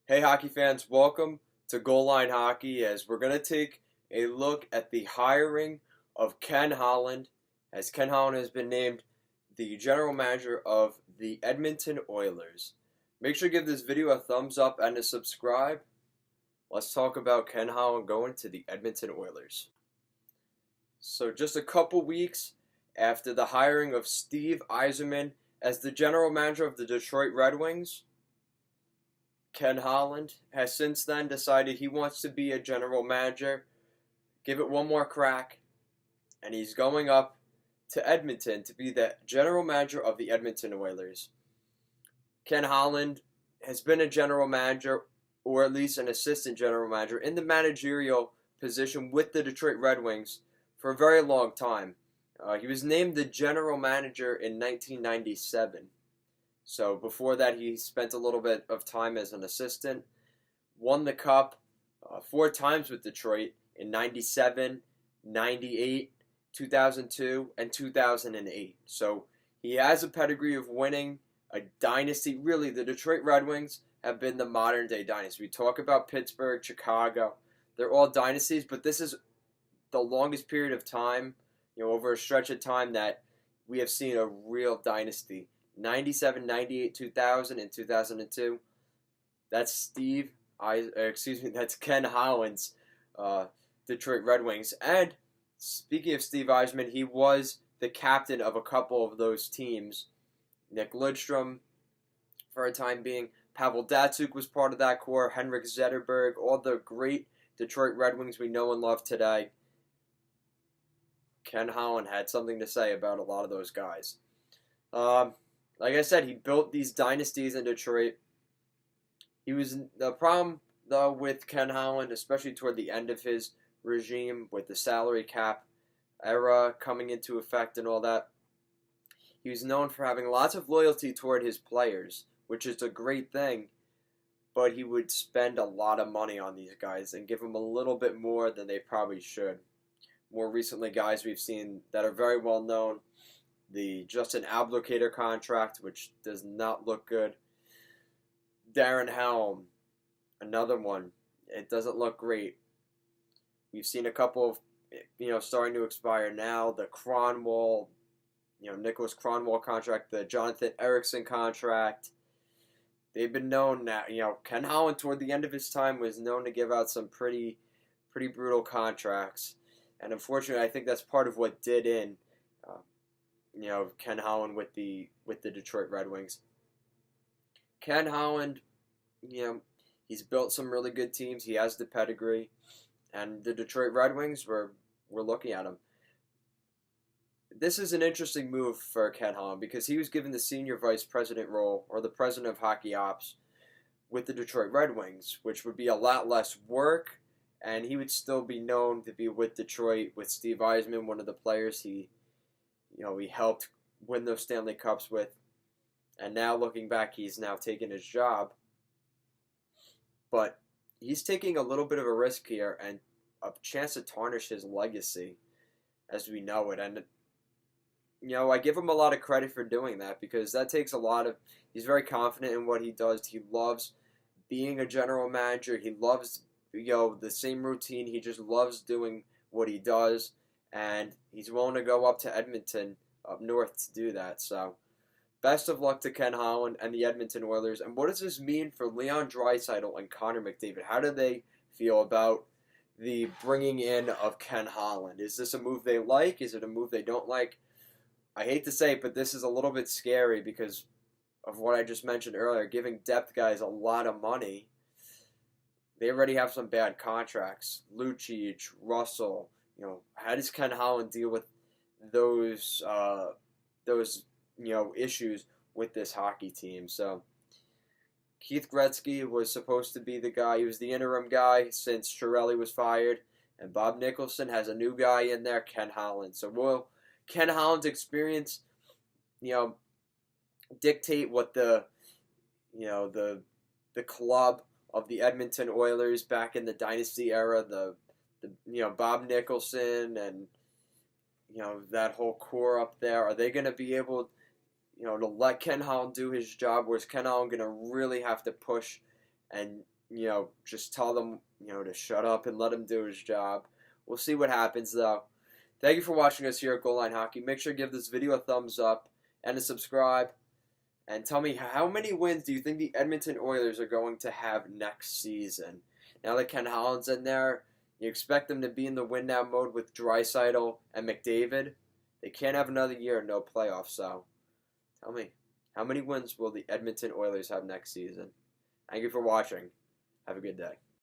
Hey, hockey fans, welcome to Goal Line Hockey as we're going to take a look at the hiring of Ken Holland, as Ken Holland has been named the general manager of the Edmonton Oilers. Make sure to give this video a thumbs up and a subscribe. Let's talk about Ken Holland going to the Edmonton Oilers. So, just a couple weeks after the hiring of Steve Yzerman as the general manager of the Detroit Red Wings, Ken Holland has since then decided he wants to be a general manager, give it one more crack, and he's going up to Edmonton to be the general manager of the Edmonton Oilers. Ken Holland has been a general manager, or at least an assistant general manager, in the managerial position with the Detroit Red Wings for a very long time. He was named the general manager in 1997. So before that, he spent a little bit of time as an assistant, won the Cup 4 times with Detroit in 97, 98, 2002, and 2008. So he has a pedigree of winning a dynasty. Really, the Detroit Red Wings have been the modern-day dynasty. We talk about Pittsburgh, Chicago. They're all dynasties, but this is the longest period of time, over a stretch of time that we have seen a real dynasty. 97, 98, 2000, and 2002. That's that's Ken Holland's Detroit Red Wings. And speaking of Steve Yzerman, he was the captain of a couple of those teams. Nick Lidstrom, for a time being. Pavel Datsyuk was part of that core. Henrik Zetterberg, all the great Detroit Red Wings we know and love today. Ken Holland had something to say about a lot of those guys. Like I said, he built these dynasties in Detroit. The problem, though, with Ken Holland, especially toward the end of his regime with the salary cap era coming into effect and all that, he was known for having lots of loyalty toward his players, which is a great thing, but he would spend a lot of money on these guys and give them a little bit more than they probably should. More recently, guys we've seen that are very well known, the Justin Abdelkader contract, which does not look good. Darren Helm, another one. It doesn't look great. We've seen a couple of, starting to expire now. The Kronwall, Nicholas Kronwall contract, the Jonathan Ericsson contract. They've been known now, Ken Holland toward the end of his time was known to give out some pretty brutal contracts. And unfortunately, I think that's part of what did in Ken Holland with the Detroit Red Wings. Ken Holland, he's built some really good teams. He has the pedigree, and the Detroit Red Wings we're looking at him. This is an interesting move for Ken Holland because he was given the senior vice president role, or the president of hockey ops, with the Detroit Red Wings, which would be a lot less work, and he would still be known to be with Detroit with Steve Yzerman, one of the players he helped win those Stanley Cups with. And now looking back, he's now taken his job. But he's taking a little bit of a risk here and a chance to tarnish his legacy as we know it. And, I give him a lot of credit for doing that because that takes a lot of... He's very confident in what he does. He loves being a general manager. He loves, the same routine. He just loves doing what he does. And he's willing to go up to Edmonton, up north, to do that. So, best of luck to Ken Holland and the Edmonton Oilers. And what does this mean for Leon Draisatl and Connor McDavid? How do they feel about the bringing in of Ken Holland? Is this a move they like? Is it a move they don't like? I hate to say it, but this is a little bit scary because of what I just mentioned earlier, giving depth guys a lot of money. They already have some bad contracts. Lucic, Russell. How does Ken Holland deal with those issues with this hockey team? So, Keith Gretzky was supposed to be the guy. He was the interim guy since Chiarelli was fired. And Bob Nicholson has a new guy in there, Ken Holland. So, will Ken Holland's experience, dictate what the club of the Edmonton Oilers back in the dynasty era, the Bob Nicholson and that whole core up there, are they going to be able to let Ken Holland do his job, or is Ken Holland going to really have to push and just tell them, to shut up and let him do his job. We'll see what happens, though. Thank you for watching us here at Goal Line Hockey. Make sure to give this video a thumbs up and to subscribe. And tell me, how many wins do you think the Edmonton Oilers are going to have next season? Now that Ken Holland's in there, you expect them to be in the win-now mode with Draisatl and McDavid. They can't have another year, no playoffs. So tell me, how many wins will the Edmonton Oilers have next season? Thank you for watching. Have a good day.